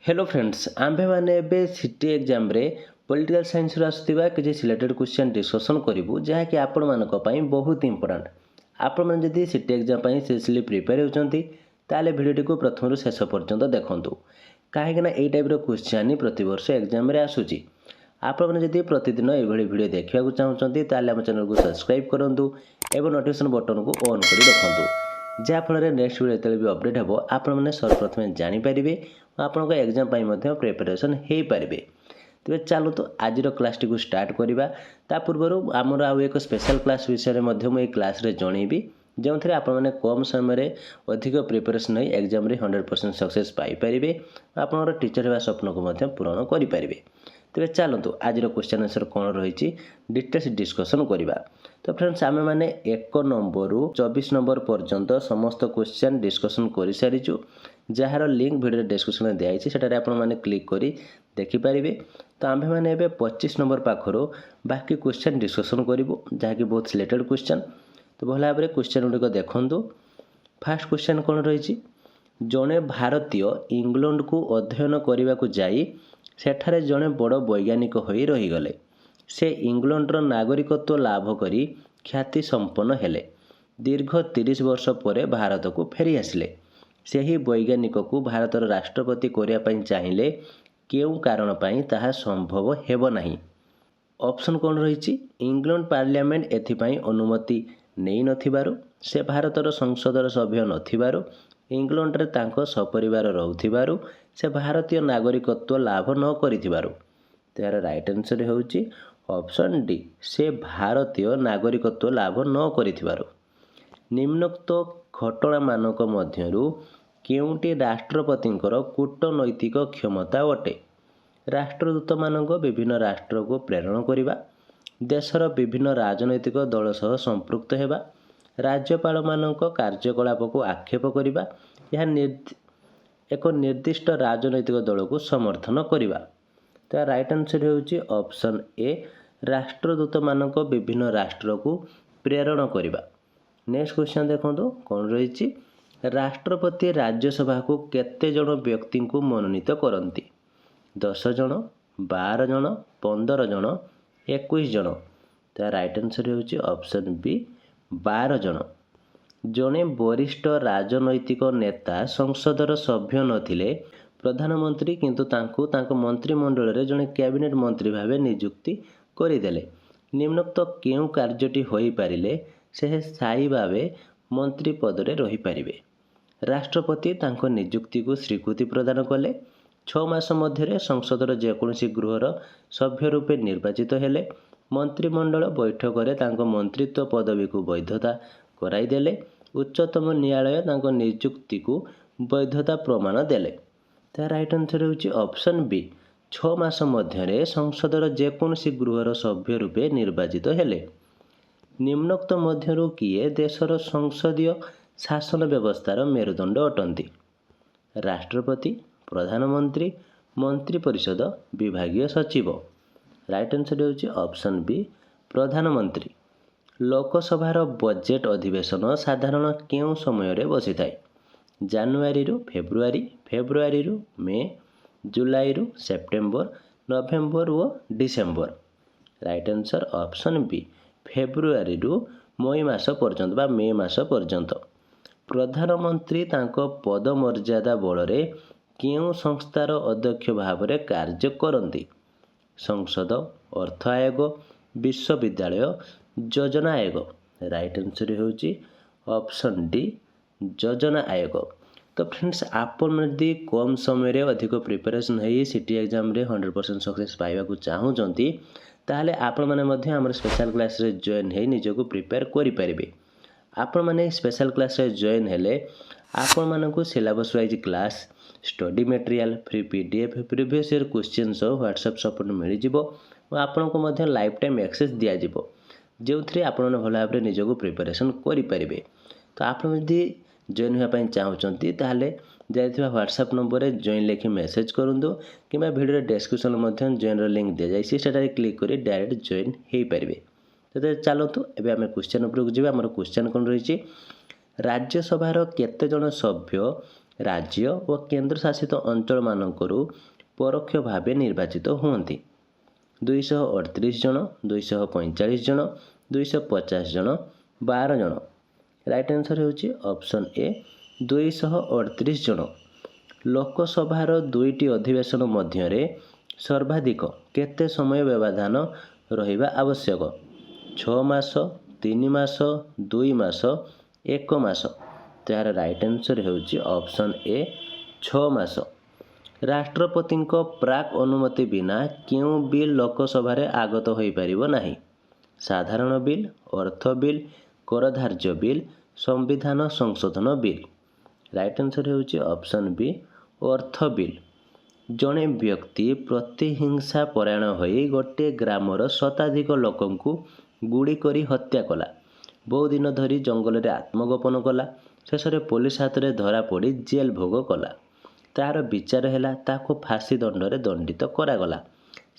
Hello friends आंभे मैंने एबे city exam रे पॉलिटिकल साइंस रो आसुथिबा किछि सिलेक्टेड क्वेश्चन डिस्कशन करिवु जहा कि आपण मानको पई बहुत इंपोर्टेंट। आपण मन जदी सिटी एग्जाम पई स्पेशली प्रिपेयर होचंती ताले भिडियोटी को प्रथम रु शेष पर्यंत देखंतु काहे ना एई टाइप रो क्वेश्चन ही प्रति वर्ष एग्जाम रे आसुची। आपण मन जदी प्रतिदिन एभଳି भिडियो देखिबा को चाहउचंती ताले हम चैनल को सब्सक्राइब करंतु एवं नोटिफिकेशन बटन को ऑन करी रखंतु जहाँफल नेक्स्ट वीडियो जो भी अपडेट हे आपण सर्वप्रथम जानीपारे आपंक एग्जाम प्रिपेरेसन हो पारे। तेज चलो तो आज क्लास टी स्टार्ट करवा ता पूर्व आमर आउ एक स्पेशल क्लास विषय में क्लास रे जनइबी जो थे आपने कम समय अधिक प्रिपेरेसन हो एग्जाम 100% सक्सेस पाइपर आप टीचर होगा स्वप्न को पूरण करेंगे। तेज चलतु आज क्वेश्चन आंसर कौन रही डिटेल्स डिस्कसन करवा। तो फ्रेंड्स आम मैंने 1 नंबर रु 24 नंबर पर्यंत समस्त क्वेश्चन डिस्कसन कर सारीचु जार लिंक भिडियो डिस्क्रिप्शन दिखाई से आपने क्लिक कर देखिपारे। तो आम मैंने 25 नंबर पाखर बाकी क्वेश्चन डिस्कसन करूँ जहाँकि बहुत सिलेक्टेड क्वेश्चन। तो भल भाव क्वेश्चन गुड़िक देखूँ। फास्ट क्वेश्चन कौन रही जड़े भारतीय इंग्लैंड को अध्ययन करने को जाई सेठारे जड़े बड़ वैज्ञानिक हो रहीगले से इंग्लैंडर नागरिकत्व लाभ करी ख्याति संपन्न हेले दीर्घ 30 वर्ष पर भारत को फेरी आसिले सेही वैज्ञानिक को भारतर राष्ट्रपति करने चाहिए केउ कारण पाई ताहा संभव हेब नाही। ऑप्शन कौन रही इंग्लैंड पार्लियामेंट एथिपाई अनुमति नहीं नथिबारु से भारतर संसदर सभ्य नथिबारु इंग्लैंड रे तांको सपरिवार रहउथिबारु से भारतीय नागरिकत्व लाभ न करिथिबारु। त्यार राइट आंसर होउची ऑप्शन डी से भारतीय नागरिकत्व लाभ न करिथिबारु। निम्नोक्त घटना मानक मध्यरु केउंटी राष्ट्रपतिंकर कूटनैतिक क्षमता अटे राष्ट्रदूत मानक विभिन्न राष्ट्र को प्रेरण करिबा देशर विभिन्न राजनैतिक दल सह संपृक्त हेबा राज्यपाल मानक कार्यकलाप को आक्षेप करिबा यह एक निर्दिष्ट राजनैतिक दल को समर्थन करिबा। तो राइट आंसर होउची ऑप्शन ए राष्ट्रदूत मानक विभिन्न राष्ट्र को प्रेरण करिबा। नेक्स्ट क्वेश्चन देखो कौन रही राष्ट्रपति राज्यसभा को केते जन व्यक्ति को मनोनीत करती 10 जन 12 जन 15 जन 21 जन। तो राइट आंसर होउची ऑप्शन बी 12 जन। जड़े वरिष्ठ राजनैतिक नेता संसदर सभ्य नथिले प्रधानमंत्री किंतु तांको तांको मंत्रिमंडल रे जड़े कैबिनेट मंत्री भावे नियुक्ति करिदेले निम्नोक्त केउ कार्यटी होई पारिले से स्थायी भावे मंत्री पद रे रही पारिबे। राष्ट्रपति तांको नियुक्ति को स्वीकृति प्रदान कले 6 मास मध्य संसदर जेकोसी गृहर सभ्य रूपे निर्वाचित हेले मंत्रिमंडल बैठक रे तांको मंत्रित्व पदवी को वैधता कराइदेले उच्चतम न्यायालय तांको नियुक्ति को वैधता प्रमाण देले। तो राइट आंसर होउची ऑप्शन बी 6 मास मध्य संसदर जेकोसी गृहर सभ्य रूपे निर्वाचित हेले। निम्नोक्त मध्यरु किए देशर संसदीय शासन व्यवस्थार मेरुदंड अटंती राष्ट्रपति प्रधानमंत्री मंत्री परिषद विभागीय सचिव। राइट आंसर होउची ऑप्शन बी प्रधानमंत्री। लोकसभार बजेट अधिवेशन साधारण केउ समय रे बसी थाए जनवरी रु फेब्रुआरी फेब्रुआरी रु मे जुलाई रु सेप्टेम्बर नवेम्बर और December. Right answer option B February रु मई मास पर्यंत बा मे मास पर्यंत। प्रधानमंत्री तांको पद मर्यादा बल रे केउ संस्थार अध्यक्ष भाव रे कार्य करती संसद अर्थ आयोग विश्वविद्यालय योजना आयोग। राइट आंसर होउची ऑप्शन डी योजना आयोग। तो फ्रेंड्स आपन यदि कम समय रे अधिक प्रिपरेशन है सिटी एग्जाम रे 100% सक्सेस पाइबा को चाहूचंती ताहले आपण माने मध्य हमर स्पेशल क्लास रे जॉइन है निजको प्रिपेयर करि परिबे। आपण माने स्पेशल क्लास रे जॉइन हेले आपण मानकु syllabus wise class study material free PDF previous year question सो व्हाट्सएप सपोर्ट मिल जिवो और आपण को मध्य लाइफ टाइम एक्सेस दिया जिवो जो थ्री आपण भल भाव निजको प्रिपरेशन करि परिबे। तो आपण यदि जॉइन होया पई चाहउचंती ताहले जाइथिबा व्हाट्सएप नंबर रे जॉइन लेखि मेसेज करंदो किबा वीडियो डिस्क्रिप्शन मध्य जॉइन रो लिंक दे जाइसी सेटा क्लिक करी डायरेक्ट जॉइन हे परिबे। तो चलतु एबे आमे क्वेश्चन ऊपर को जिबा। हमर क्वेश्चन कोन रही राज्यसभार केते जन सभ्य ରାଜ୍ୟ ଓ କେନ୍ଦ୍ରଶାସିତ ଅଞ୍ଚଳମାନଙ୍କରୁ ପରୋକ୍ଷ ଭାବେ ନିର୍ବାଚିତ ହୁଅନ୍ତି। 238 ଜଣ, 245 ଜଣ, 250 ଜଣ, 12 ଜଣ। ରାଇଟ୍ ଆନ୍ସର୍ ହେଉଛି ଅପସନ୍ ଏ 238 ଜଣ। ଲୋକସଭାର 2ଟି ଅଧିବେଶନ ମଧ୍ୟରେ ସର୍ବାଧିକ କେତେ ସମୟ ବ୍ୟବଧାନ ରହିବା ଆବଶ୍ୟକ? 6 ମାସ, 3 ମାସ, 2 ମାସ, 1 ମାସ। ତାହାର ରାଇଟ୍ ଆନ୍ସର୍ ହେଉଛି ଅପସନ୍ ଏ 6 ମାସ। ରାଷ୍ଟ୍ରପତିଙ୍କ ପ୍ରାକ୍ ଅନୁମତି ବିନା କେଉଁ ବିଲ୍ ଲୋକସଭାରେ ଆଗତ ହୋଇପାରିବ ନାହିଁ? ସାଧାରଣ ବିଲ୍, ଅର୍ଥ ବିଲ୍, କରଧାର୍ଯ୍ୟ ବିଲ୍, ସମ୍ବିଧାନ ସଂଶୋଧନ ବିଲ୍। ରାଇଟ୍ ଆନ୍ସର୍ ହେଉଛି ଅପସନ୍ ବି ଅର୍ଥ ବିଲ୍। ଜଣେ ବ୍ୟକ୍ତି ପ୍ରତିହିଂସା ପରାୟଣ ହୋଇ ଗୋଟିଏ ଗ୍ରାମର ଶତାଧିକ ଲୋକଙ୍କୁ ଗୁଳି କରି ହତ୍ୟା କଲା। ବହୁ ଦିନ ଧରି ଜଙ୍ଗଲରେ ଆତ୍ମଗୋପନ କଲା। ଶେଷରେ ପୋଲିସ ହାତରେ ଧରାପଡ଼ି ଜେଲ୍ ଭୋଗ କଲା। ତାହାର ବିଚାର ହେଲା, ତାକୁ ଫାଶୀ ଦଣ୍ଡରେ ଦଣ୍ଡିତ କରାଗଲା।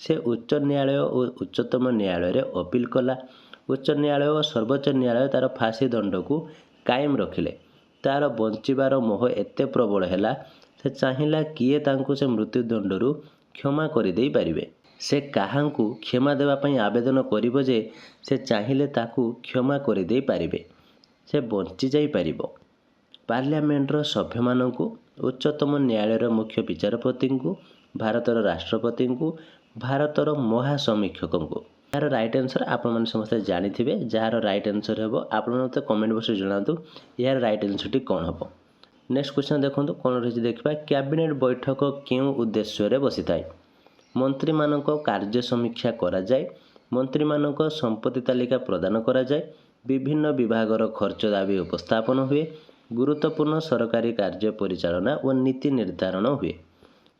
ସେ ଉଚ୍ଚ ନ୍ୟାୟାଳୟ ଓ ଉଚ୍ଚତମ ନ୍ୟାୟାଳୟରେ ଅପିଲ କଲା। ଉଚ୍ଚ ନ୍ୟାୟାଳୟ ଓ ସର୍ବୋଚ୍ଚ ନ୍ୟାୟାଳୟ ତାର ଫାଶୀ ଦଣ୍ଡକୁ କାଏମ ରଖିଲେ। ତାର ବଞ୍ଚିବାର ମୋହ ଏତେ ପ୍ରବଳ ହେଲା, ସେ ଚାହିଁଲା କିଏ ତାଙ୍କୁ ସେ ମୃତ୍ୟୁଦଣ୍ଡରୁ କ୍ଷମା କରିଦେଇ ପାରିବେ। ସେ କାହାଙ୍କୁ କ୍ଷମା ଦେବା ପାଇଁ ଆବେଦନ କରିବ ଯେ ସେ ଚାହିଁଲେ ତାକୁ କ୍ଷମା କରିଦେଇ ପାରିବେ। ସେ ବଞ୍ଚିଯାଇପାରିବ। ପାର୍ଲିଆମେଣ୍ଟର ସଭ୍ୟମାନଙ୍କୁ, ଉଚ୍ଚତମ ନ୍ୟାୟାଳୟର ମୁଖ୍ୟ ବିଚାରପତିଙ୍କୁ, ଭାରତର ରାଷ୍ଟ୍ରପତିଙ୍କୁ, ଭାରତର ମହାସମୀକ୍ଷକଙ୍କୁ। ଏହାର ରାଇଟ୍ ଆନ୍ସର୍ ଆପଣମାନେ ସମସ୍ତେ ଜାଣିଥିବେ। ଯାହାର ରାଇଟ୍ ଆନ୍ସର୍ ହେବ ଆପଣମାନେ ମୋତେ କମେଣ୍ଟ ବକ୍ସରେ ଜଣାନ୍ତୁ ଏହାର ରାଇଟ୍ ଆନ୍ସର୍ଟି କ'ଣ ହେବ। ନେକ୍ସଟ କ୍ୱେଶ୍ଚନ୍ ଦେଖନ୍ତୁ କ'ଣ ରହିଛି ଦେଖିବା। କ୍ୟାବିନେଟ୍ ବୈଠକ କେଉଁ ଉଦ୍ଦେଶ୍ୟରେ ବସିଥାଏ? ମନ୍ତ୍ରୀମାନଙ୍କ କାର୍ଯ୍ୟ ସମୀକ୍ଷା କରାଯାଏ, ମନ୍ତ୍ରୀମାନଙ୍କ ସମ୍ପତ୍ତି ତାଲିକା ପ୍ରଦାନ କରାଯାଏ, ବିଭିନ୍ନ ବିଭାଗର ଖର୍ଚ୍ଚ ଦାବି ଉପସ୍ଥାପନ ହୁଏ, ଗୁରୁତ୍ୱପୂର୍ଣ୍ଣ ସରକାରୀ କାର୍ଯ୍ୟ ପରିଚାଳନା ଓ ନୀତି ନିର୍ଦ୍ଧାରଣ ହୁଏ।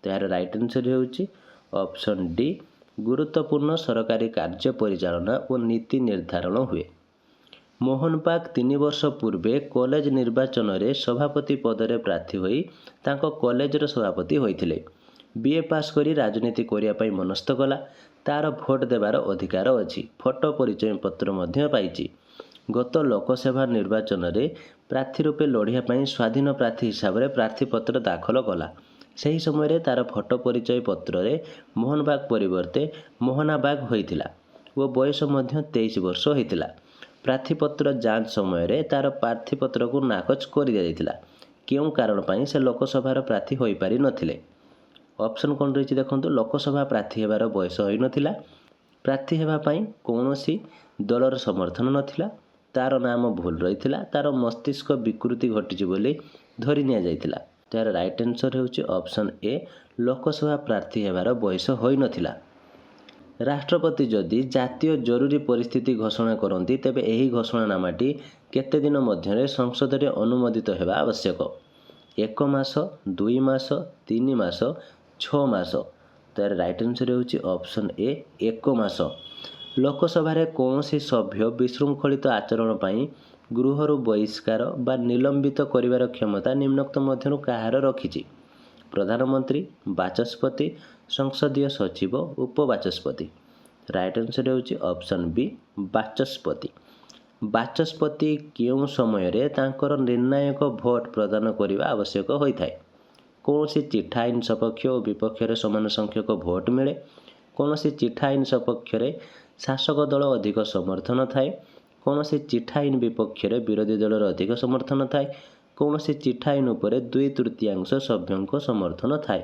ଏହାର ରାଇଟ୍ ଆନ୍ସର୍ ହେଉଛି ଅପସନ୍ ଡି ଗୁରୁତ୍ୱପୂର୍ଣ୍ଣ ସରକାରୀ କାର୍ଯ୍ୟ ପରିଚାଳନା ଓ ନୀତି ନିର୍ଦ୍ଧାରଣ ହୁଏ। ମୋହନ ବାଗ 3 ବର୍ଷ ପୂର୍ବେ କଲେଜ ନିର୍ବାଚନରେ ସଭାପତି ପଦରେ ପ୍ରାର୍ଥୀ ହୋଇ ତାଙ୍କ କଲେଜର ସଭାପତି ହୋଇଥିଲେ। BA ପାସ୍ କରି ରାଜନୀତି କରିବା ପାଇଁ ମନସ୍ଥ କଲା। ତାର ଭୋଟ ଦେବାର ଅଧିକାର ଅଛି। ଫଟୋ ପରିଚୟ ପତ୍ର ମଧ୍ୟ ପାଇଛି। ଗତ ଲୋକସଭା ନିର୍ବାଚନରେ ପ୍ରାର୍ଥୀ ରୂପେ ଲଢ଼ିବା ପାଇଁ ସ୍ୱାଧୀନ ପ୍ରାର୍ଥୀ ହିସାବରେ ପ୍ରାର୍ଥୀପତ୍ର ଦାଖଲ କଲା। ସେହି ସମୟରେ ତାର ଫଟୋ ପରିଚୟ ପତ୍ରରେ ମୋହନ ବାଗ ପରିବର୍ତ୍ତେ ମୋହନା ବାଗ ହୋଇଥିଲା ଓ ବୟସ ମଧ୍ୟ 23 ବର୍ଷ ହୋଇଥିଲା। ପ୍ରାର୍ଥୀପତ୍ର ଯାଞ୍ଚ ସମୟରେ ତାର ପ୍ରାର୍ଥୀପତ୍ରକୁ ନାକଚ କରିଦିଆଯାଇଥିଲା। କେଉଁ କାରଣ ପାଇଁ ସେ ଲୋକସଭାର ପ୍ରାର୍ଥୀ ହୋଇପାରିନଥିଲେ? ଅପସନ୍ କ'ଣ ରହିଛି ଦେଖନ୍ତୁ। ଲୋକସଭା ପ୍ରାର୍ଥୀ ହେବାର ବୟସ ହୋଇନଥିଲା, ପ୍ରାର୍ଥୀ ହେବା ପାଇଁ କୌଣସି ଦଳର ସମର୍ଥନ ନଥିଲା, ତାର ନାମ ଭୁଲ ରହିଥିଲା, ତାର ମସ୍ତିଷ୍କ ବିକୃତି ଘଟିଛି ବୋଲି ଧରି ନିଆଯାଇଥିଲା। ତାର ରାଇଟ୍ ଆନ୍ସର୍ ହେଉଛି ଅପସନ୍ ଏ ଲୋକସଭା ପ୍ରାର୍ଥୀ ହେବାର ବୟସ ହୋଇନଥିଲା। ରାଷ୍ଟ୍ରପତି ଯଦି ଜାତୀୟ ଜରୁରୀ ପରିସ୍ଥିତି ଘୋଷଣା କରନ୍ତି ତେବେ ଏହି ଘୋଷଣାନାମାଟି କେତେ ଦିନ ମଧ୍ୟରେ ସଂସଦରେ ଅନୁମୋଦିତ ହେବା ଆବଶ୍ୟକ? 1 ମାସ, 2 ମାସ, 3 ମାସ, 6 ମାସ। ତାର ରାଇଟ୍ ଆନ୍ସର୍ ହେଉଛି ଅପସନ୍ ଏ 1 ମାସ। ଲୋକସଭାରେ କୌଣସି ସଭ୍ୟ ବିଶୃଙ୍ଖଳିତ ଆଚରଣ ପାଇଁ ଗୃହରୁ ବହିଷ୍କାର ବା ନିଲମ୍ବିତ କରିବାର କ୍ଷମତା ନିମ୍ନୋକ୍ତ ମଧ୍ୟରୁ କାହାର ରଖିଛି? ପ୍ରଧାନମନ୍ତ୍ରୀ, ବାଚସ୍ପତି, ସଂସଦୀୟ ସଚିବ, ଉପବାଚସ୍ପତି। ରାଇଟ୍ ଆନ୍ସର୍ ହେଉଛି ଅପସନ୍ ବି ବାଚସ୍ପତି। ବାଚସ୍ପତି କେଉଁ ସମୟରେ ତାଙ୍କର ନିର୍ଣ୍ଣାୟକ ଭୋଟ ପ୍ରଦାନ କରିବା ଆବଶ୍ୟକ ହୋଇଥାଏ? କୌଣସି ଚିଠା ଆଇନ ସପକ୍ଷ ଓ ବିପକ୍ଷରେ ସମାନ ସଂଖ୍ୟକ ଭୋଟ ମିଳେ, କୌଣସି ଚିଠା ଆଇନ ସପକ୍ଷରେ ଶାସକ ଦଳ ଅଧିକ ସମର୍ଥନ ଥାଏ, କୌଣସି ଚିଠା ଆଇନ ବିପକ୍ଷରେ ବିରୋଧୀ ଦଳର ଅଧିକ ସମର୍ଥନ ଥାଏ, କୌଣସି ଚିଠା ଆଇନ ଉପରେ 2/3 ସଭ୍ୟଙ୍କ ସମର୍ଥନ ଥାଏ।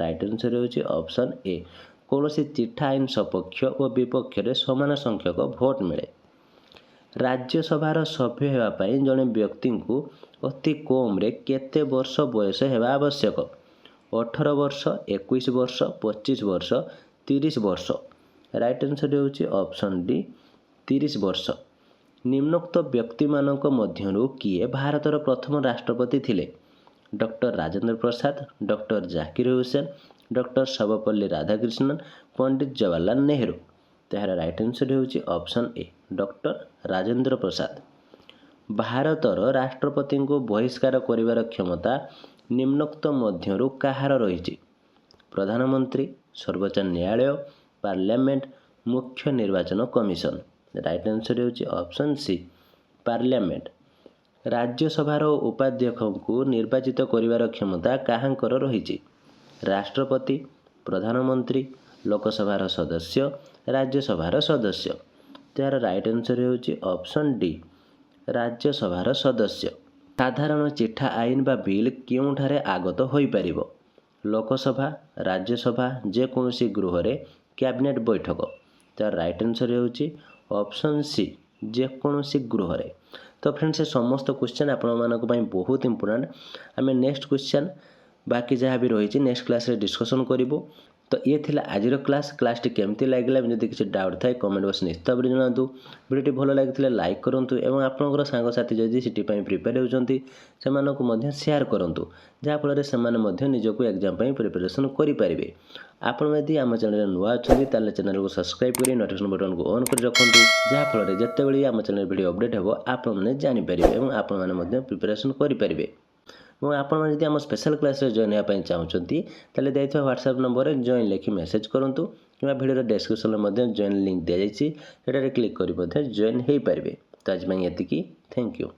ରାଇଟ୍ ଆନ୍ସର୍ ହେଉଛି ଅପସନ୍ ଏ କୌଣସି ଚିଠା ଆଇନ ସପକ୍ଷ ଓ ବିପକ୍ଷରେ ସମାନ ସଂଖ୍ୟକ ଭୋଟ ମିଳେ। ରାଜ୍ୟସଭାର ସଭ୍ୟ ହେବା ପାଇଁ ଜଣେ ବ୍ୟକ୍ତିଙ୍କୁ ଅତି କମ୍ରେ କେତେ ବର୍ଷ ବୟସ ହେବା ଆବଶ୍ୟକ? 18 ବର୍ଷ, 21 ବର୍ଷ, 25 ବର୍ଷ, 30 ବର୍ଷ। ରାଇଟ୍ ଆନ୍ସର୍ ହେଉଛି ଅପସନ୍ ଡି 30 ବର୍ଷ। ନିମ୍ନୋକ୍ତ ବ୍ୟକ୍ତିମାନଙ୍କ ମଧ୍ୟରୁ କିଏ ଭାରତର ପ୍ରଥମ ରାଷ୍ଟ୍ରପତି ଥିଲେ? Doctor Rajendra Prasad, doctor Zakir Hussain, doctor Sarvepalli Radhakrishnan, Pandit Jawaharlal Nehru. ଏହାର ରାଇଟ୍ ଆନ୍ସର୍ ହେଉଛି option A doctor Rajendra Prasad. ଭାରତର ରାଷ୍ଟ୍ରପତିଙ୍କୁ ବହିଷ୍କାର କରିବାର କ୍ଷମତା ନିମ୍ନୋକ୍ତ ମଧ୍ୟରୁ କାହାର ରହିଛି? ପ୍ରଧାନମନ୍ତ୍ରୀ, ସର୍ବୋଚ୍ଚ ନ୍ୟାୟାଳୟ, ପାର୍ଲାମେଣ୍ଟ, ମୁଖ୍ୟ ନିର୍ବାଚନ କମିଶନ। ରାଇଟ୍ ଆନ୍ସର୍ ହେଉଛି ଅପସନ୍ ସି ପାର୍ଲାମେଣ୍ଟ। राज्यसभार उपाध्यक्ष को निर्वाचित करिवार क्षमता काहांकर रहिछि? राष्ट्रपति, प्रधानमंत्री, लोकसभार सदस्य, राज्यसभार सदस्य। तार राइट आंसर होछि ऑप्शन डी, राज्यसभार सदस्य। साधारण चिठा आईन बा बिल केउठारे आगत होई परिबो? लोकसभा, राज्यसभा, जेकोसी गृह रे कैबिनेट बैठक। तार राइट आंसर होछि ऑप्शन सी, जेकोसी गृह रे। तो फ्रेंड्स ये समस्त क्वेश्चन आपण मानक पई बहुत इंपोर्टेंट। आमे नेक्स्ट क्वेश्चन बाकी जहाँ भी रही नेक्स्ट क्लास रे डिस्कशन करिवो। तो ये थिला आजिर क्लास टी केमती लागला जदि किसी डाउट थाए कमेंट बॉक्स निश्चित भाव जनातु। वीडियो भल लगी लाइक करूँ और आपंकर सांगसाथी जदि सीटी प्रिपेयर होती से शेयर करूँ जहाँफल से निजक एग्जाम प्रिपेरेसन करेंगे। आपड़ यदि आम चैनल नुआ अच्छा ताले चैनल को सब्सक्राइब कर नोटिफिकेशन बटन को ऑन कर रखुँ जहाँफल जितेबाला आम चैनल वीडियो अपडेट हो आपने जानीपारे और आपने प्रिपेरेसन करेंगे। और आपड़ जब आम स्पेशल क्लास जॉइन होगा चाहते ताले देइथिबा व्हाट्सएप नंबर रे जॉइन लिखि मेसेज करूँ कि वीडियो डिस्क्रिप्शन में जॉइन लिंक दी जाइए क्लिक कर जॉइन हो पारे। तो आज एतिकी, थैंक यू।